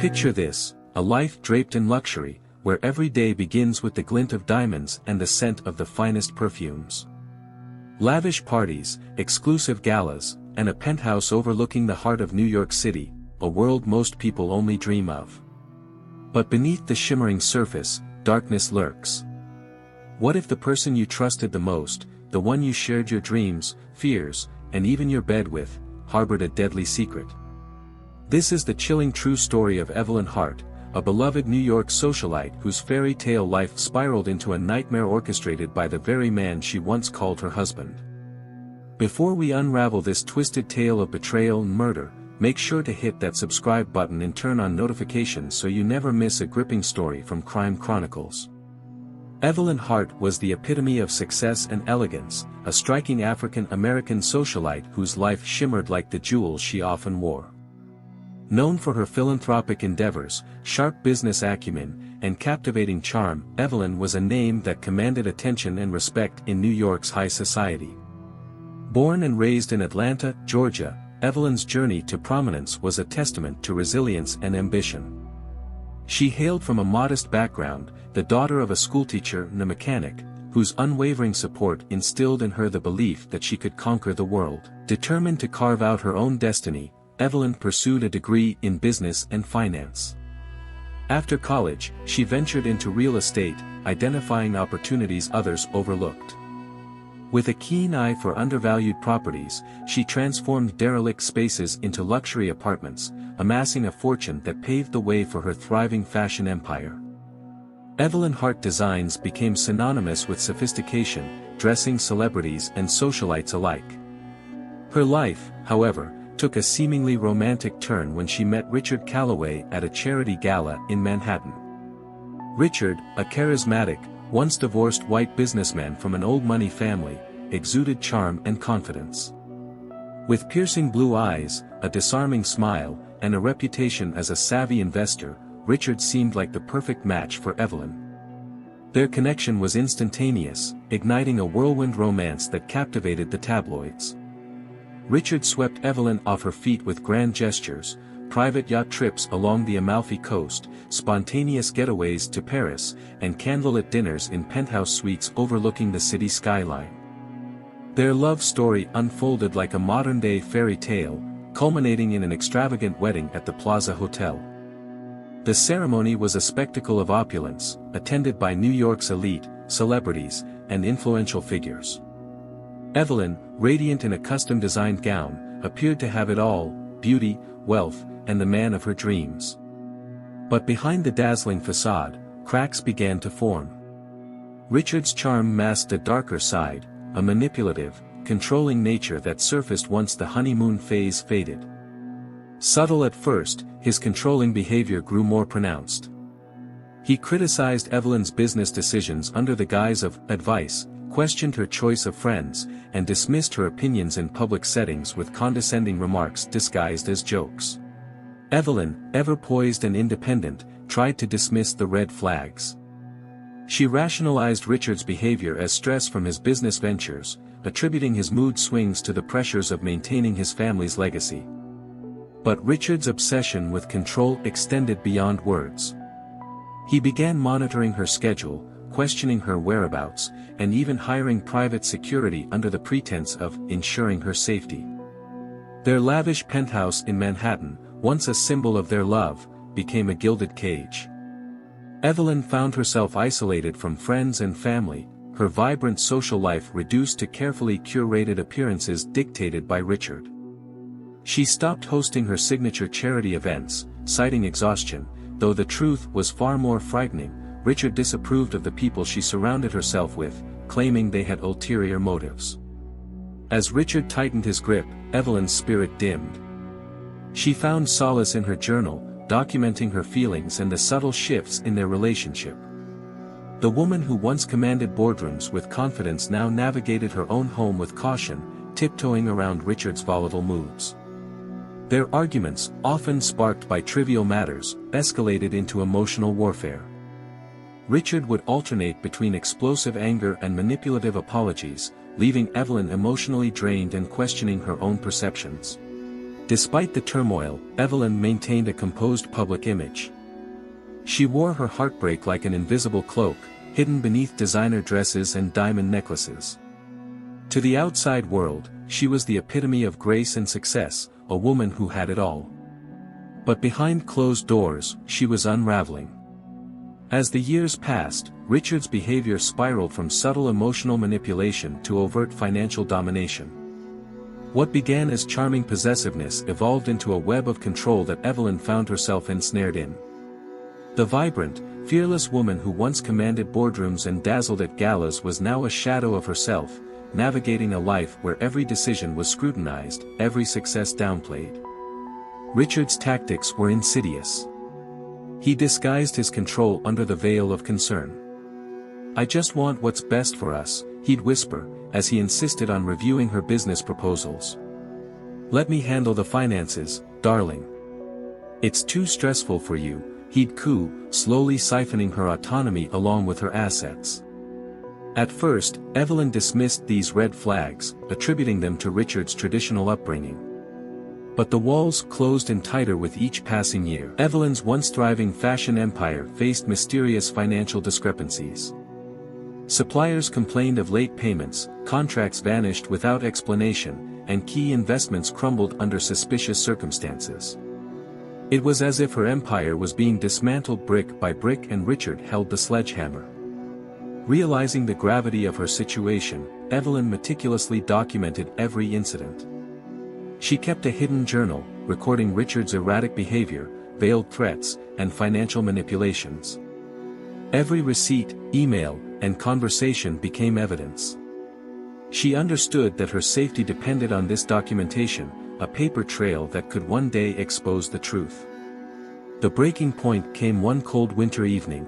Picture this, a life draped in luxury, where every day begins with the glint of diamonds and the scent of the finest perfumes. Lavish parties, exclusive galas, and a penthouse overlooking the heart of New York City, a world most people only dream of. But beneath the shimmering surface, darkness lurks. What if the person you trusted the most, the one you shared your dreams, fears, and even your bed with, harbored a deadly secret? This is the chilling true story of Evelyn Hart, a beloved New York socialite whose fairy tale life spiraled into a nightmare orchestrated by the very man she once called her husband. Before we unravel this twisted tale of betrayal and murder, make sure to hit that subscribe button and turn on notifications so you never miss a gripping story from Crime Chronicles. Evelyn Hart was the epitome of success and elegance, a striking African-American socialite whose life shimmered like the jewels she often wore. Known for her philanthropic endeavors, sharp business acumen, and captivating charm, Evelyn was a name that commanded attention and respect in New York's high society. Born and raised in Atlanta, Georgia, Evelyn's journey to prominence was a testament to resilience and ambition. She hailed from a modest background, the daughter of a schoolteacher and a mechanic, whose unwavering support instilled in her the belief that she could conquer the world. Determined to carve out her own destiny, Evelyn pursued a degree in business and finance. After college, she ventured into real estate, identifying opportunities others overlooked. With a keen eye for undervalued properties, she transformed derelict spaces into luxury apartments, amassing a fortune that paved the way for her thriving fashion empire. Evelyn Hart designs became synonymous with sophistication, dressing celebrities and socialites alike. Her life, however, took a seemingly romantic turn when she met Richard Calloway at a charity gala in Manhattan. Richard, a charismatic, once-divorced white businessman from an old-money family, exuded charm and confidence. With piercing blue eyes, a disarming smile, and a reputation as a savvy investor, Richard seemed like the perfect match for Evelyn. Their connection was instantaneous, igniting a whirlwind romance that captivated the tabloids. Richard swept Evelyn off her feet with grand gestures, private yacht trips along the Amalfi Coast, spontaneous getaways to Paris, and candlelit dinners in penthouse suites overlooking the city skyline. Their love story unfolded like a modern-day fairy tale, culminating in an extravagant wedding at the Plaza Hotel. The ceremony was a spectacle of opulence, attended by New York's elite, celebrities, and influential figures. Evelyn, radiant in a custom-designed gown, appeared to have it all: beauty, wealth, and the man of her dreams. But behind the dazzling facade, cracks began to form. Richard's charm masked a darker side, a manipulative, controlling nature that surfaced once the honeymoon phase faded. Subtle at first, his controlling behavior grew more pronounced. He criticized Evelyn's business decisions under the guise of advice, questioned her choice of friends, and dismissed her opinions in public settings with condescending remarks disguised as jokes. Evelyn, ever poised and independent, tried to dismiss the red flags. She rationalized Richard's behavior as stress from his business ventures, attributing his mood swings to the pressures of maintaining his family's legacy. But Richard's obsession with control extended beyond words. He began monitoring her schedule, questioning her whereabouts, and even hiring private security under the pretense of ensuring her safety. Their lavish penthouse in Manhattan, once a symbol of their love, became a gilded cage. Evelyn found herself isolated from friends and family, her vibrant social life reduced to carefully curated appearances dictated by Richard. She stopped hosting her signature charity events, citing exhaustion, though the truth was far more frightening. Richard disapproved of the people she surrounded herself with, claiming they had ulterior motives. As Richard tightened his grip, Evelyn's spirit dimmed. She found solace in her journal, documenting her feelings and the subtle shifts in their relationship. The woman who once commanded boardrooms with confidence now navigated her own home with caution, tiptoeing around Richard's volatile moods. Their arguments, often sparked by trivial matters, escalated into emotional warfare. Richard would alternate between explosive anger and manipulative apologies, leaving Evelyn emotionally drained and questioning her own perceptions. Despite the turmoil, Evelyn maintained a composed public image. She wore her heartbreak like an invisible cloak, hidden beneath designer dresses and diamond necklaces. To the outside world, she was the epitome of grace and success, a woman who had it all. But behind closed doors, she was unraveling. As the years passed, Richard's behavior spiraled from subtle emotional manipulation to overt financial domination. What began as charming possessiveness evolved into a web of control that Evelyn found herself ensnared in. The vibrant, fearless woman who once commanded boardrooms and dazzled at galas was now a shadow of herself, navigating a life where every decision was scrutinized, every success downplayed. Richard's tactics were insidious. He disguised his control under the veil of concern. "I just want what's best for us," he'd whisper, as he insisted on reviewing her business proposals. "Let me handle the finances, darling. It's too stressful for you," he'd coo, slowly siphoning her autonomy along with her assets. At first, Evelyn dismissed these red flags, attributing them to Richard's traditional upbringing. But the walls closed in tighter with each passing year. Evelyn's once thriving fashion empire faced mysterious financial discrepancies. Suppliers complained of late payments, contracts vanished without explanation, and key investments crumbled under suspicious circumstances. It was as if her empire was being dismantled brick by brick, and Richard held the sledgehammer. Realizing the gravity of her situation, Evelyn meticulously documented every incident. She kept a hidden journal, recording Richard's erratic behavior, veiled threats, and financial manipulations. Every receipt, email, and conversation became evidence. She understood that her safety depended on this documentation, a paper trail that could one day expose the truth. The breaking point came one cold winter evening.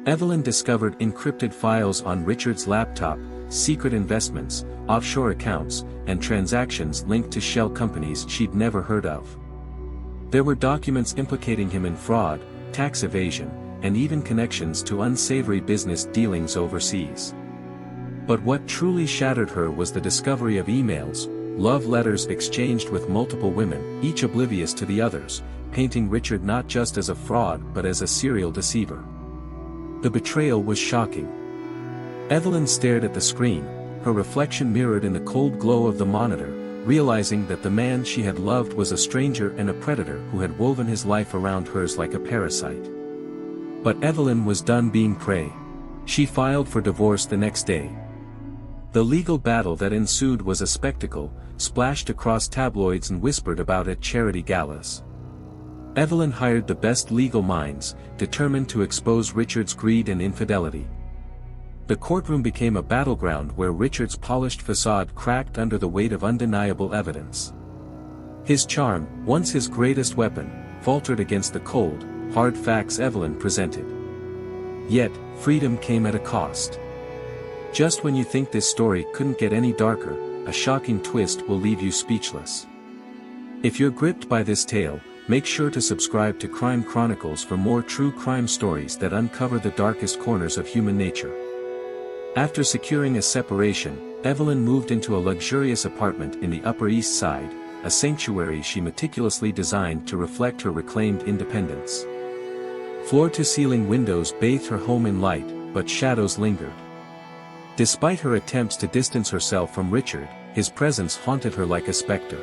Evelyn discovered encrypted files on Richard's laptop, secret investments, offshore accounts, and transactions linked to shell companies she'd never heard of. There were documents implicating him in fraud, tax evasion, and even connections to unsavory business dealings overseas. But what truly shattered her was the discovery of emails, love letters exchanged with multiple women, each oblivious to the others, painting Richard not just as a fraud but as a serial deceiver. The betrayal was shocking. Evelyn stared at the screen, her reflection mirrored in the cold glow of the monitor, realizing that the man she had loved was a stranger and a predator who had woven his life around hers like a parasite. But Evelyn was done being prey. She filed for divorce the next day. The legal battle that ensued was a spectacle, splashed across tabloids and whispered about at charity galas. Evelyn hired the best legal minds, determined to expose Richard's greed and infidelity. The courtroom became a battleground where Richard's polished facade cracked under the weight of undeniable evidence. His charm, once his greatest weapon, faltered against the cold, hard facts Evelyn presented. Yet, freedom came at a cost. Just when you think this story couldn't get any darker, a shocking twist will leave you speechless. If you're gripped by this tale, make sure to subscribe to Crime Chronicles for more true crime stories that uncover the darkest corners of human nature. After securing a separation, Evelyn moved into a luxurious apartment in the Upper East Side, a sanctuary she meticulously designed to reflect her reclaimed independence. Floor-to-ceiling windows bathed her home in light, but shadows lingered. Despite her attempts to distance herself from Richard, his presence haunted her like a specter.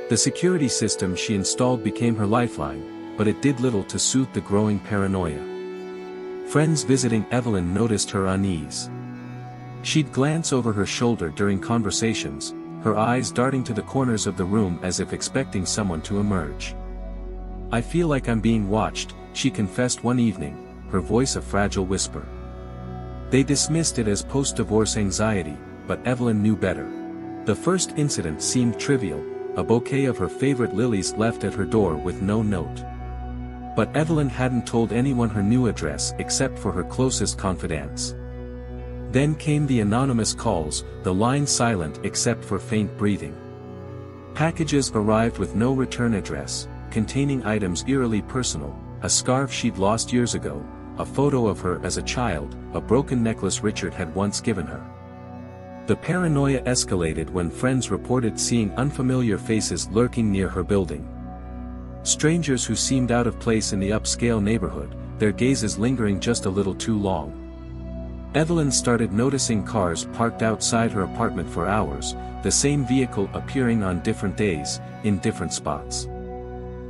The security system she installed became her lifeline, but it did little to soothe the growing paranoia. Friends visiting Evelyn noticed her unease. She'd glance over her shoulder during conversations, her eyes darting to the corners of the room as if expecting someone to emerge. "I feel like I'm being watched," she confessed one evening, her voice a fragile whisper. They dismissed it as post-divorce anxiety, but Evelyn knew better. The first incident seemed trivial, a bouquet of her favorite lilies left at her door with no note. But Evelyn hadn't told anyone her new address except for her closest confidants. Then came the anonymous calls, the line silent except for faint breathing. Packages arrived with no return address, containing items eerily personal, a scarf she'd lost years ago, a photo of her as a child, a broken necklace Richard had once given her. The paranoia escalated when friends reported seeing unfamiliar faces lurking near her building. Strangers who seemed out of place in the upscale neighborhood, their gazes lingering just a little too long. Evelyn started noticing cars parked outside her apartment for hours, the same vehicle appearing on different days, in different spots.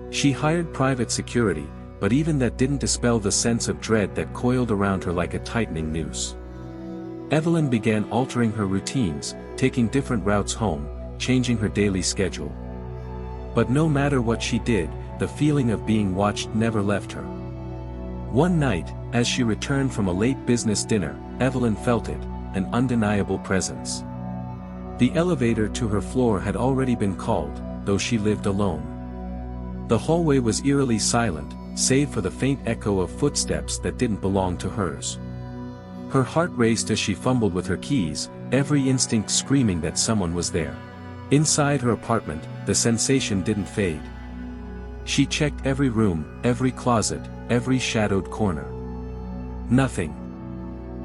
She hired private security, but even that didn't dispel the sense of dread that coiled around her like a tightening noose. Evelyn began altering her routines, taking different routes home, changing her daily schedule. But no matter what she did, the feeling of being watched never left her. One night, as she returned from a late business dinner, Evelyn felt it, an undeniable presence. The elevator to her floor had already been called, though she lived alone. The hallway was eerily silent, save for the faint echo of footsteps that didn't belong to hers. Her heart raced as she fumbled with her keys, every instinct screaming that someone was there. Inside her apartment, the sensation didn't fade. She checked every room, every closet, every shadowed corner. Nothing.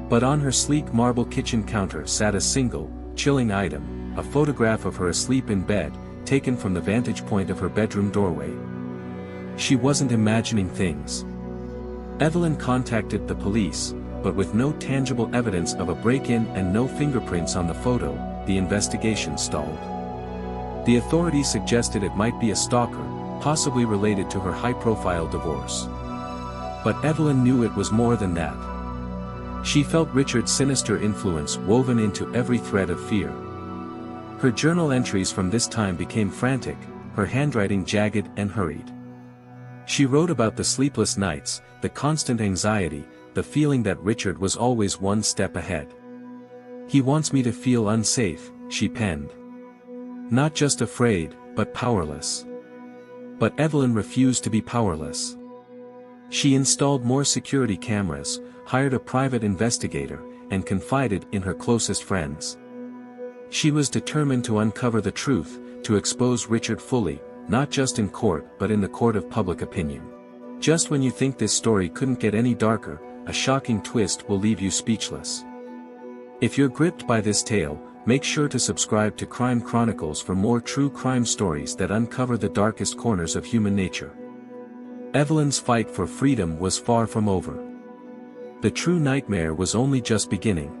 But on her sleek marble kitchen counter sat a single, chilling item, a photograph of her asleep in bed, taken from the vantage point of her bedroom doorway. She wasn't imagining things. Evelyn contacted the police, but with no tangible evidence of a break-in and no fingerprints on the photo, the investigation stalled. The authorities suggested it might be a stalker, possibly related to her high-profile divorce. But Evelyn knew it was more than that. She felt Richard's sinister influence woven into every thread of fear. Her journal entries from this time became frantic, her handwriting jagged and hurried. She wrote about the sleepless nights, the constant anxiety, the feeling that Richard was always one step ahead. "He wants me to feel unsafe," she penned. "Not just afraid, but powerless." But Evelyn refused to be powerless. She installed more security cameras, hired a private investigator, and confided in her closest friends. She was determined to uncover the truth, to expose Richard fully, not just in court but in the court of public opinion. Just when you think this story couldn't get any darker, a shocking twist will leave you speechless. If you're gripped by this tale, make sure to subscribe to Crime Chronicles for more true crime stories that uncover the darkest corners of human nature. Evelyn's fight for freedom was far from over. The true nightmare was only just beginning.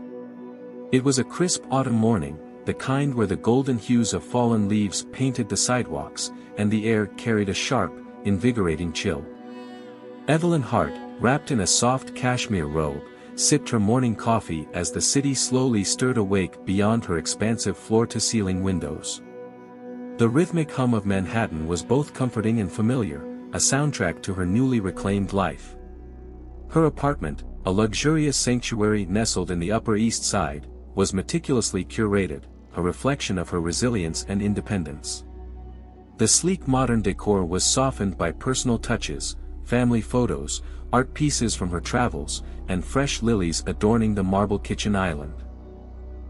It was a crisp autumn morning, the kind where the golden hues of fallen leaves painted the sidewalks, and the air carried a sharp, invigorating chill. Evelyn Hart, wrapped in a soft cashmere robe, sipped her morning coffee as the city slowly stirred awake beyond her expansive floor-to-ceiling windows. The rhythmic hum of Manhattan was both comforting and familiar, a soundtrack to her newly reclaimed life. Her apartment, a luxurious sanctuary nestled in the Upper East Side, was meticulously curated, a reflection of her resilience and independence. The sleek modern decor was softened by personal touches, family photos, art pieces from her travels, and fresh lilies adorning the marble kitchen island.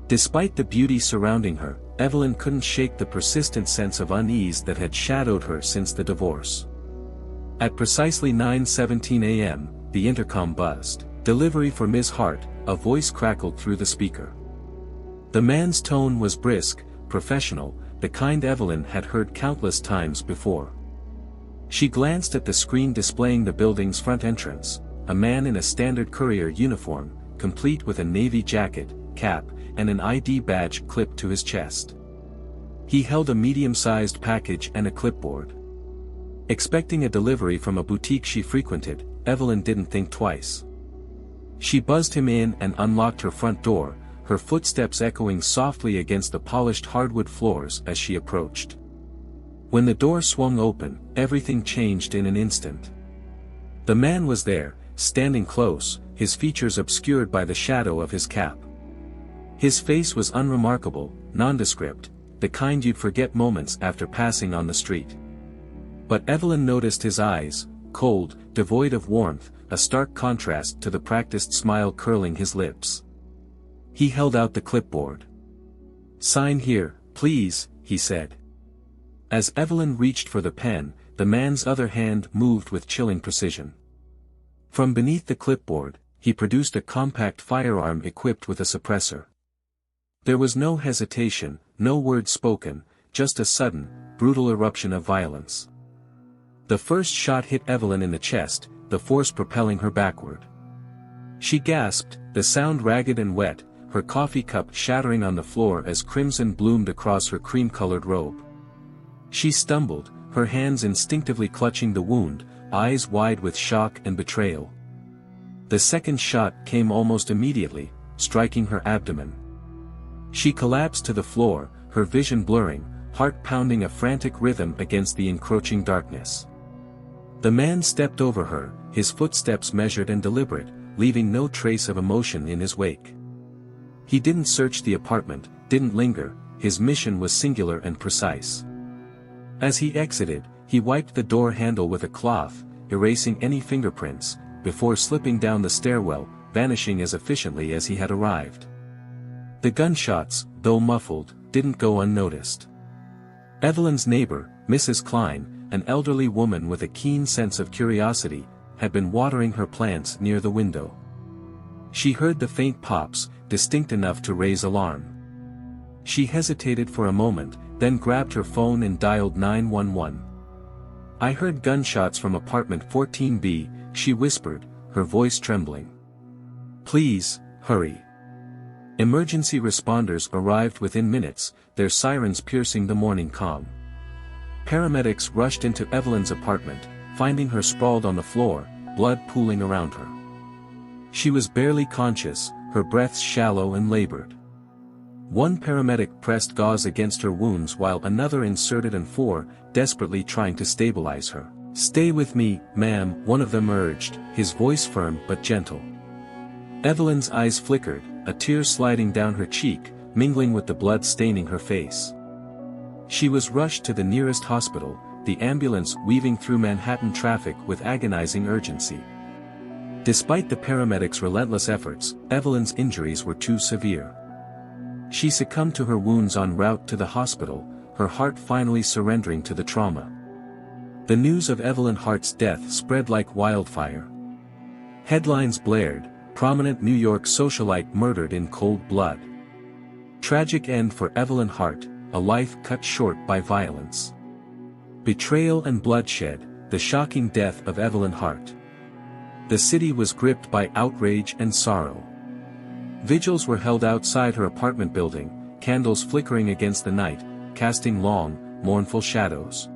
Despite the beauty surrounding her, Evelyn couldn't shake the persistent sense of unease that had shadowed her since the divorce. At precisely 9:17 a.m., the intercom buzzed. "Delivery for Ms. Hart," a voice crackled through the speaker. The man's tone was brisk, professional, the kind Evelyn had heard countless times before. She glanced at the screen displaying the building's front entrance, a man in a standard courier uniform, complete with a navy jacket, cap, and an ID badge clipped to his chest. He held a medium-sized package and a clipboard. Expecting a delivery from a boutique she frequented, Evelyn didn't think twice. She buzzed him in and unlocked her front door, her footsteps echoing softly against the polished hardwood floors as she approached. When the door swung open, everything changed in an instant. The man was there, standing close, his features obscured by the shadow of his cap. His face was unremarkable, nondescript, the kind you'd forget moments after passing on the street. But Evelyn noticed his eyes, cold, devoid of warmth, a stark contrast to the practiced smile curling his lips. He held out the clipboard. "Sign here, please," he said. As Evelyn reached for the pen, the man's other hand moved with chilling precision. From beneath the clipboard, he produced a compact firearm equipped with a suppressor. There was no hesitation, no word spoken, just a sudden, brutal eruption of violence. The first shot hit Evelyn in the chest, the force propelling her backward. She gasped, the sound ragged and wet, her coffee cup shattering on the floor as crimson bloomed across her cream-colored robe. She stumbled, her hands instinctively clutching the wound, eyes wide with shock and betrayal. The second shot came almost immediately, striking her abdomen. She collapsed to the floor, her vision blurring, heart pounding a frantic rhythm against the encroaching darkness. The man stepped over her, his footsteps measured and deliberate, leaving no trace of emotion in his wake. He didn't search the apartment, didn't linger, his mission was singular and precise. As he exited, he wiped the door handle with a cloth, erasing any fingerprints, before slipping down the stairwell, vanishing as efficiently as he had arrived. The gunshots, though muffled, didn't go unnoticed. Evelyn's neighbor, Mrs. Klein, an elderly woman with a keen sense of curiosity, had been watering her plants near the window. She heard the faint pops, distinct enough to raise alarm. She hesitated for a moment, then grabbed her phone and dialed 911. "I heard gunshots from apartment 14B, she whispered, her voice trembling. "Please, hurry." Emergency responders arrived within minutes, their sirens piercing the morning calm. Paramedics rushed into Evelyn's apartment, finding her sprawled on the floor, blood pooling around her. She was barely conscious, her breaths shallow and labored. One paramedic pressed gauze against her wounds while another inserted N4, desperately trying to stabilize her. "Stay with me, ma'am," one of them urged, his voice firm but gentle. Evelyn's eyes flickered, a tear sliding down her cheek, mingling with the blood staining her face. She was rushed to the nearest hospital, the ambulance weaving through Manhattan traffic with agonizing urgency. Despite the paramedics' relentless efforts, Evelyn's injuries were too severe. She succumbed to her wounds en route to the hospital, her heart finally surrendering to the trauma. The news of Evelyn Hart's death spread like wildfire. Headlines blared, prominent New York socialite murdered in cold blood. Tragic end for Evelyn Hart, a life cut short by violence. Betrayal and bloodshed, the shocking death of Evelyn Hart. The city was gripped by outrage and sorrow. Vigils were held outside her apartment building, candles flickering against the night, casting long, mournful shadows.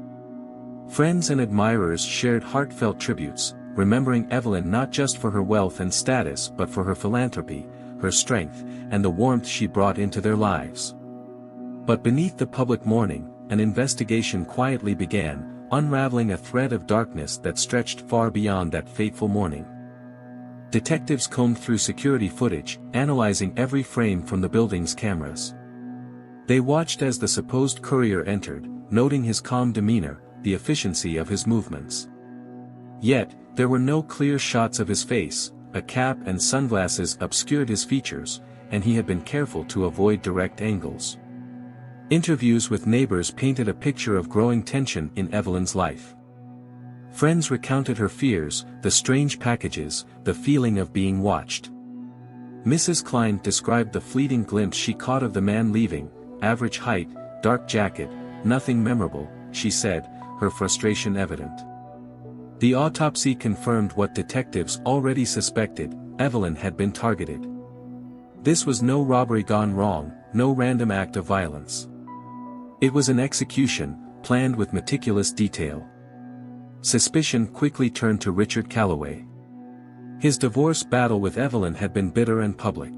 Friends and admirers shared heartfelt tributes, remembering Evelyn not just for her wealth and status but for her philanthropy, her strength, and the warmth she brought into their lives. But beneath the public mourning, an investigation quietly began, unraveling a thread of darkness that stretched far beyond that fateful morning. Detectives combed through security footage, analyzing every frame from the building's cameras. They watched as the supposed courier entered, noting his calm demeanor, the efficiency of his movements. Yet, there were no clear shots of his face, a cap and sunglasses obscured his features, and he had been careful to avoid direct angles. Interviews with neighbors painted a picture of growing tension in Evelyn's life. Friends recounted her fears, the strange packages, the feeling of being watched. Mrs. Klein described the fleeting glimpse she caught of the man leaving, average height, dark jacket, nothing memorable, she said, her frustration evident. The autopsy confirmed what detectives already suspected, Evelyn had been targeted. This was no robbery gone wrong, no random act of violence. It was an execution, planned with meticulous detail. Suspicion quickly turned to Richard Calloway. His divorce battle with Evelyn had been bitter and public.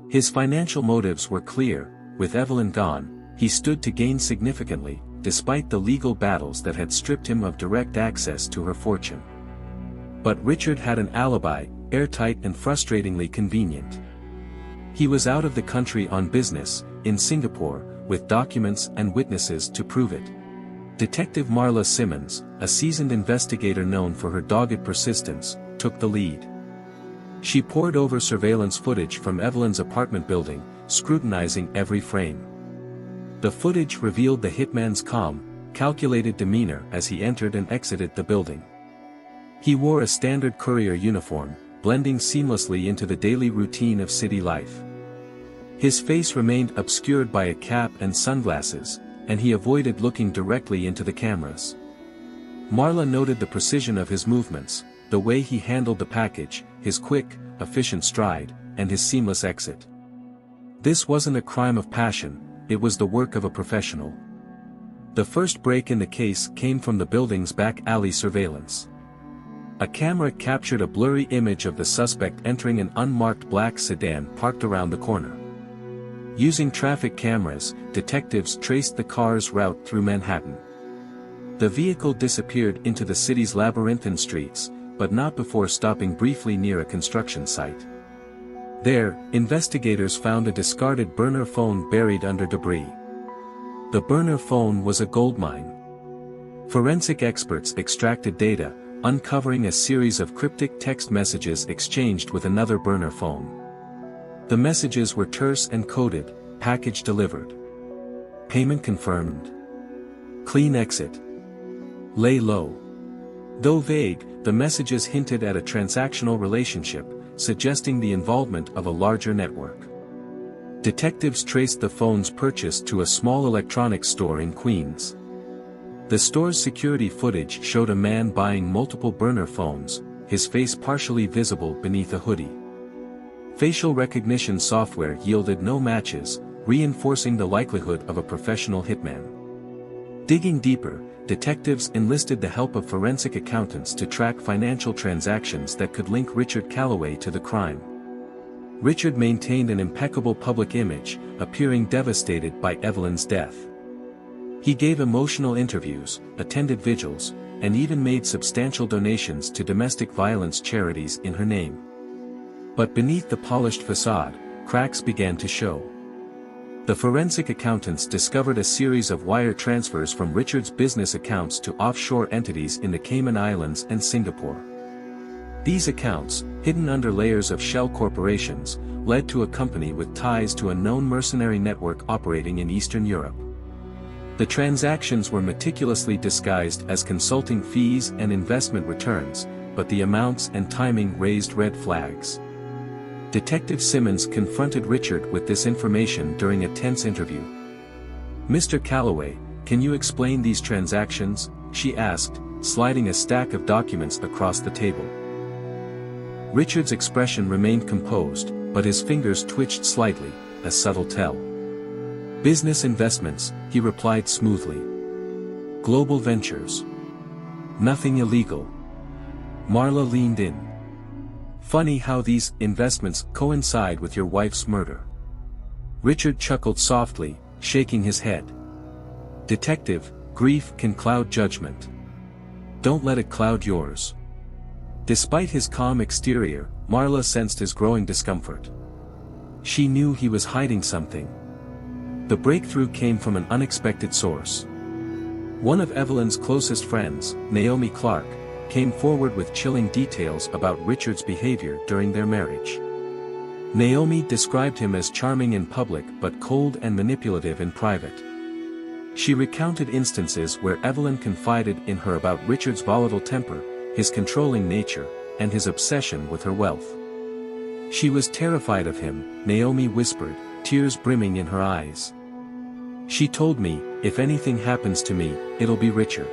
His financial motives were clear, with Evelyn gone, he stood to gain significantly, despite the legal battles that had stripped him of direct access to her fortune. But Richard had an alibi, airtight and frustratingly convenient. He was out of the country on business, in Singapore, with documents and witnesses to prove it. Detective Marla Simmons, a seasoned investigator known for her dogged persistence, took the lead. She pored over surveillance footage from Evelyn's apartment building, scrutinizing every frame. The footage revealed the hitman's calm, calculated demeanor as he entered and exited the building. He wore a standard courier uniform, blending seamlessly into the daily routine of city life. His face remained obscured by a cap and sunglasses, and he avoided looking directly into the cameras. Marla noted the precision of his movements, the way he handled the package, his quick, efficient stride, and his seamless exit. This wasn't a crime of passion, it was the work of a professional. The first break in the case came from the building's back alley surveillance. A camera captured a blurry image of the suspect entering an unmarked black sedan parked around the corner. Using traffic cameras, detectives traced the car's route through Manhattan. The vehicle disappeared into the city's labyrinthine streets, but not before stopping briefly near a construction site. There, investigators found a discarded burner phone buried under debris. The burner phone was a goldmine. Forensic experts extracted data, uncovering a series of cryptic text messages exchanged with another burner phone. The messages were terse and coded, package delivered. Payment confirmed. Clean exit. Lay low. Though vague, the messages hinted at a transactional relationship, suggesting the involvement of a larger network. Detectives traced the phone's purchase to a small electronics store in Queens. The store's security footage showed a man buying multiple burner phones, his face partially visible beneath a hoodie. Facial recognition software yielded no matches, reinforcing the likelihood of a professional hitman. Digging deeper, detectives enlisted the help of forensic accountants to track financial transactions that could link Richard Calloway to the crime. Richard maintained an impeccable public image, appearing devastated by Evelyn's death. He gave emotional interviews, attended vigils, and even made substantial donations to domestic violence charities in her name. But beneath the polished facade, cracks began to show. The forensic accountants discovered a series of wire transfers from Richard's business accounts to offshore entities in the Cayman Islands and Singapore. These accounts, hidden under layers of shell corporations, led to a company with ties to a known mercenary network operating in Eastern Europe. The transactions were meticulously disguised as consulting fees and investment returns, but the amounts and timing raised red flags. Detective Simmons confronted Richard with this information during a tense interview. "Mr. Calloway, can you explain these transactions?" she asked, sliding a stack of documents across the table. Richard's expression remained composed, but his fingers twitched slightly, a subtle tell. "Business investments," he replied smoothly. "Global ventures. Nothing illegal." Marla leaned in. "Funny how these investments coincide with your wife's murder." Richard chuckled softly, shaking his head. "Detective, grief can cloud judgment. Don't let it cloud yours." Despite his calm exterior, Marla sensed his growing discomfort. She knew he was hiding something. The breakthrough came from an unexpected source. One of Evelyn's closest friends, Naomi Clark, came forward with chilling details about Richard's behavior during their marriage. Naomi described him as charming in public but cold and manipulative in private. She recounted instances where Evelyn confided in her about Richard's volatile temper, his controlling nature, and his obsession with her wealth. "She was terrified of him," Naomi whispered, tears brimming in her eyes. "She told me, if anything happens to me, it'll be Richard."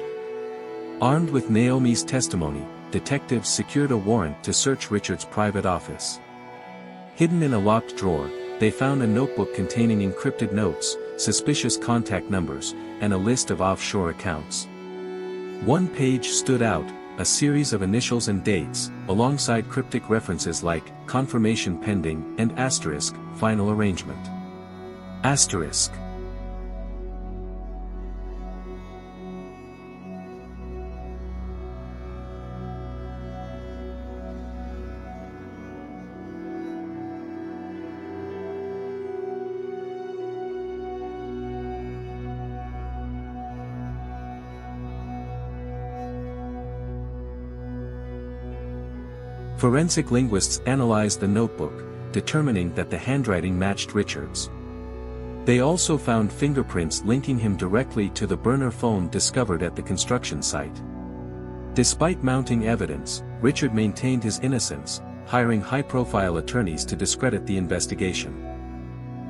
Armed with Naomi's testimony, detectives secured a warrant to search Richard's private office. Hidden in a locked drawer, they found a notebook containing encrypted notes, suspicious contact numbers, and a list of offshore accounts. One page stood out, a series of initials and dates, alongside cryptic references like "confirmation pending" and "final arrangement." Asterisk. Forensic linguists analyzed the notebook, determining that the handwriting matched Richard's. They also found fingerprints linking him directly to the burner phone discovered at the construction site. Despite mounting evidence, Richard maintained his innocence, hiring high-profile attorneys to discredit the investigation.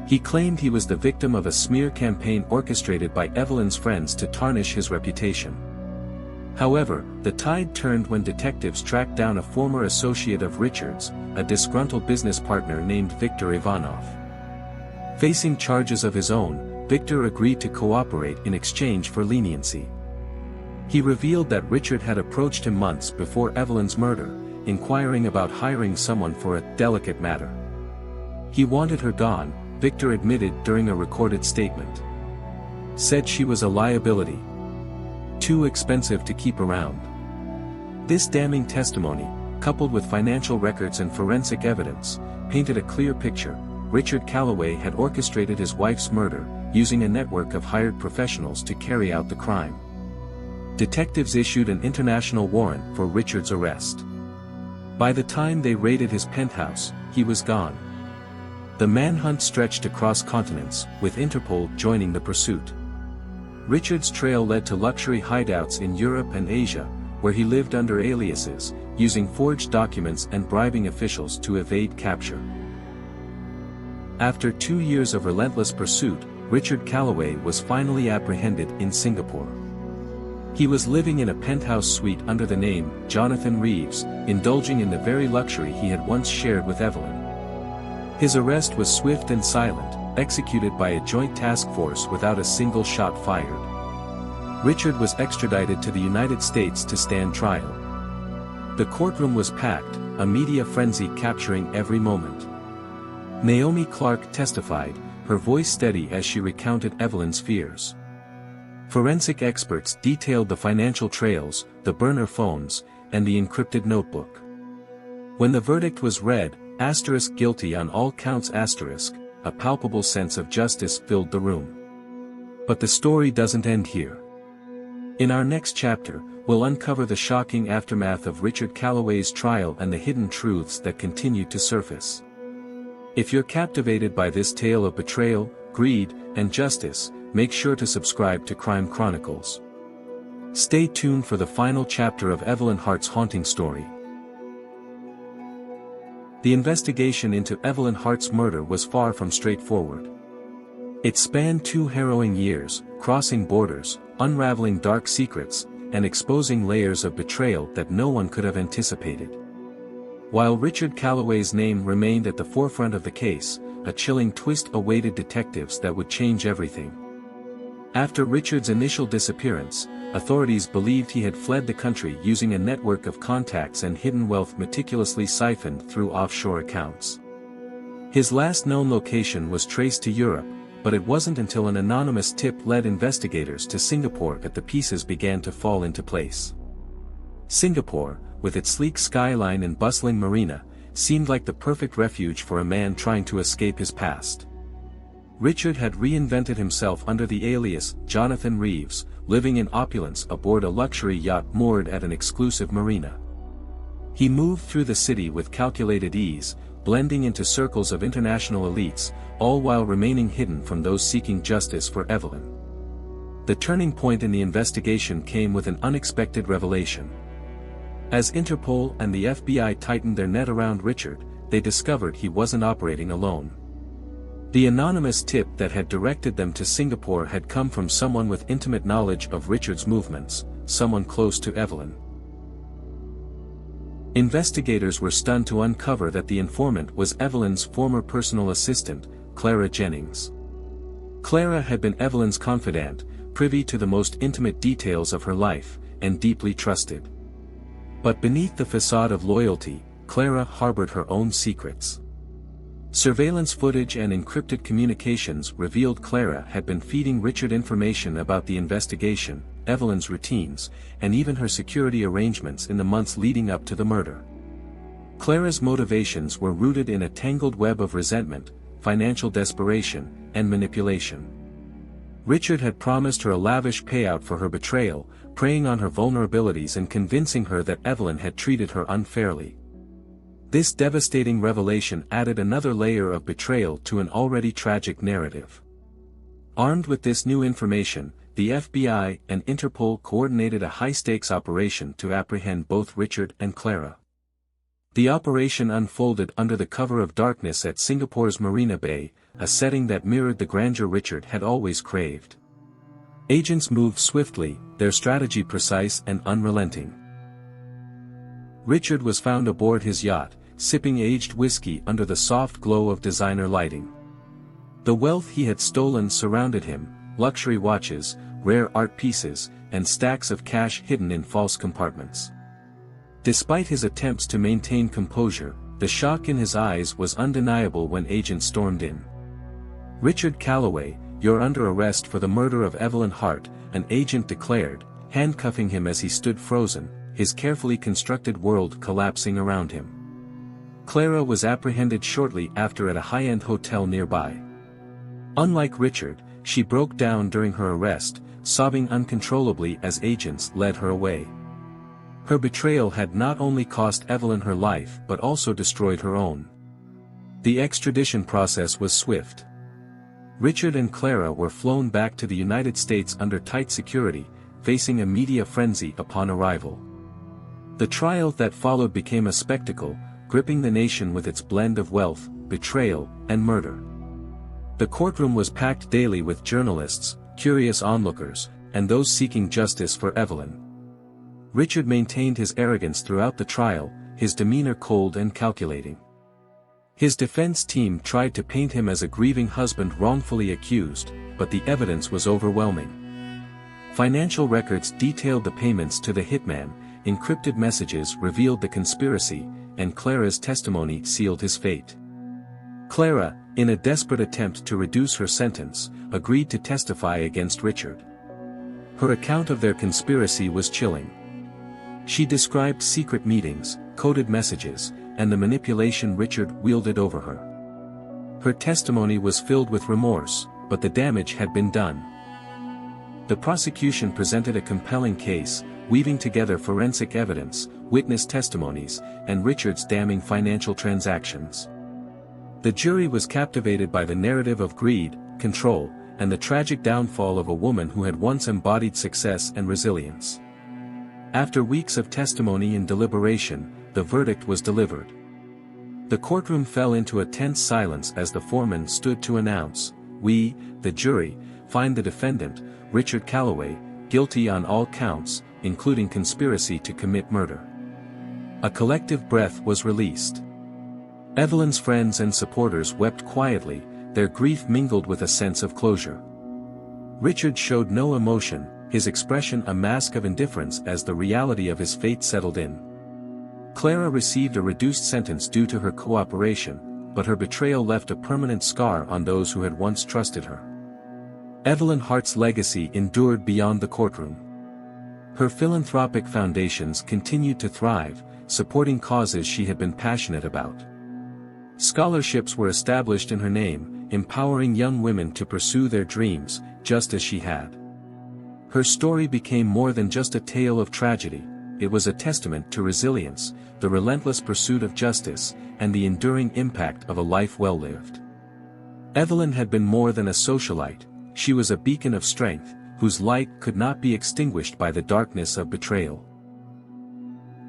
He claimed he was the victim of a smear campaign orchestrated by Evelyn's friends to tarnish his reputation. However, the tide turned when detectives tracked down a former associate of Richard's, a disgruntled business partner named Viktor Ivanov. Facing charges of his own, Viktor agreed to cooperate in exchange for leniency. He revealed that Richard had approached him months before Evelyn's murder, inquiring about hiring someone for a delicate matter. He wanted her gone, Viktor admitted during a recorded statement. Said she was a liability. Too expensive to keep around. This damning testimony, coupled with financial records and forensic evidence, painted a clear picture. Richard Calloway had orchestrated his wife's murder, using a network of hired professionals to carry out the crime. Detectives issued an international warrant for Richard's arrest. By the time they raided his penthouse, he was gone. The manhunt stretched across continents, with Interpol joining the pursuit. Richard's trail led to luxury hideouts in Europe and Asia, where he lived under aliases, using forged documents and bribing officials to evade capture. After 2 years of relentless pursuit, Richard Calloway was finally apprehended in Singapore. He was living in a penthouse suite under the name Jonathan Reeves, indulging in the very luxury he had once shared with Evelyn. His arrest was swift and silent, executed by a joint task force without a single shot fired. Richard was extradited to the United States to stand trial. The courtroom was packed, a media frenzy capturing every moment. Naomi Clark testified, her voice steady as she recounted Evelyn's fears. Forensic experts detailed the financial trails, the burner phones, and the encrypted notebook. When the verdict was read, guilty on all counts a palpable sense of justice filled the room. But the story doesn't end here. In our next chapter, we'll uncover the shocking aftermath of Richard Calloway's trial and the hidden truths that continue to surface. If you're captivated by this tale of betrayal, greed, and justice, make sure to subscribe to Crime Chronicles. Stay tuned for the final chapter of Evelyn Hart's haunting story. The investigation into Evelyn Hart's murder was far from straightforward. It spanned 2 harrowing years, crossing borders, unraveling dark secrets, and exposing layers of betrayal that no one could have anticipated. While Richard Calloway's name remained at the forefront of the case, a chilling twist awaited detectives that would change everything. After Richard's initial disappearance, authorities believed he had fled the country using a network of contacts and hidden wealth meticulously siphoned through offshore accounts. His last known location was traced to Europe, but it wasn't until an anonymous tip led investigators to Singapore that the pieces began to fall into place. Singapore, with its sleek skyline and bustling marina, seemed like the perfect refuge for a man trying to escape his past. Richard had reinvented himself under the alias Jonathan Reeves, living in opulence aboard a luxury yacht moored at an exclusive marina. He moved through the city with calculated ease, blending into circles of international elites, all while remaining hidden from those seeking justice for Evelyn. The turning point in the investigation came with an unexpected revelation. As Interpol and the FBI tightened their net around Richard, they discovered he wasn't operating alone. The anonymous tip that had directed them to Singapore had come from someone with intimate knowledge of Richard's movements, someone close to Evelyn. Investigators were stunned to uncover that the informant was Evelyn's former personal assistant, Clara Jennings. Clara had been Evelyn's confidant, privy to the most intimate details of her life, and deeply trusted. But beneath the facade of loyalty, Clara harbored her own secrets. Surveillance footage and encrypted communications revealed Clara had been feeding Richard information about the investigation, Evelyn's routines, and even her security arrangements in the months leading up to the murder. Clara's motivations were rooted in a tangled web of resentment, financial desperation, and manipulation. Richard had promised her a lavish payout for her betrayal, preying on her vulnerabilities and convincing her that Evelyn had treated her unfairly. This devastating revelation added another layer of betrayal to an already tragic narrative. Armed with this new information, the FBI and Interpol coordinated a high-stakes operation to apprehend both Richard and Clara. The operation unfolded under the cover of darkness at Singapore's Marina Bay, a setting that mirrored the grandeur Richard had always craved. Agents moved swiftly, their strategy precise and unrelenting. Richard was found aboard his yacht, sipping aged whiskey under the soft glow of designer lighting. The wealth he had stolen surrounded him, luxury watches, rare art pieces, and stacks of cash hidden in false compartments. Despite his attempts to maintain composure, the shock in his eyes was undeniable when agents stormed in. "Richard Calloway, you're under arrest for the murder of Evelyn Hart," an agent declared, handcuffing him as he stood frozen, his carefully constructed world collapsing around him. Clara was apprehended shortly after at a high-end hotel nearby. Unlike Richard, she broke down during her arrest, sobbing uncontrollably as agents led her away. Her betrayal had not only cost Evelyn her life but also destroyed her own. The extradition process was swift. Richard and Clara were flown back to the United States under tight security, facing a media frenzy upon arrival. The trial that followed became a spectacle, gripping the nation with its blend of wealth, betrayal, and murder. The courtroom was packed daily with journalists, curious onlookers, and those seeking justice for Evelyn. Richard maintained his arrogance throughout the trial, his demeanor cold and calculating. His defense team tried to paint him as a grieving husband wrongfully accused, but the evidence was overwhelming. Financial records detailed the payments to the hitman, encrypted messages revealed the conspiracy, and Clara's testimony sealed his fate. Clara, in a desperate attempt to reduce her sentence, agreed to testify against Richard. Her account of their conspiracy was chilling. She described secret meetings, coded messages, and the manipulation Richard wielded over her. Her testimony was filled with remorse, but the damage had been done. The prosecution presented a compelling case, weaving together forensic evidence, witness testimonies, and Richard's damning financial transactions. The jury was captivated by the narrative of greed, control, and the tragic downfall of a woman who had once embodied success and resilience. After weeks of testimony and deliberation, the verdict was delivered. The courtroom fell into a tense silence as the foreman stood to announce, "We, the jury, find the defendant, Richard Calloway, guilty on all counts, including conspiracy to commit murder." A collective breath was released. Evelyn's friends and supporters wept quietly, their grief mingled with a sense of closure. Richard showed no emotion, his expression a mask of indifference as the reality of his fate settled in. Clara received a reduced sentence due to her cooperation, but her betrayal left a permanent scar on those who had once trusted her. Evelyn Hart's legacy endured beyond the courtroom. Her philanthropic foundations continued to thrive, supporting causes she had been passionate about. Scholarships were established in her name, empowering young women to pursue their dreams, just as she had. Her story became more than just a tale of tragedy, it was a testament to resilience, the relentless pursuit of justice, and the enduring impact of a life well lived. Evelyn had been more than a socialite, she was a beacon of strength, whose light could not be extinguished by the darkness of betrayal.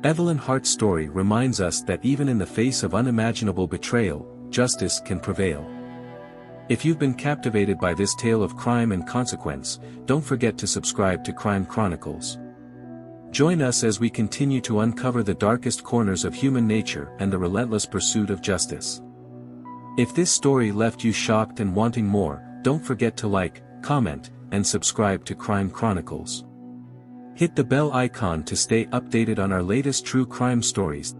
Evelyn Hart's story reminds us that even in the face of unimaginable betrayal, justice can prevail. If you've been captivated by this tale of crime and consequence, don't forget to subscribe to Crime Chronicles. Join us as we continue to uncover the darkest corners of human nature and the relentless pursuit of justice. If this story left you shocked and wanting more, don't forget to like, comment, and subscribe to Crime Chronicles. Hit the bell icon to stay updated on our latest true crime stories.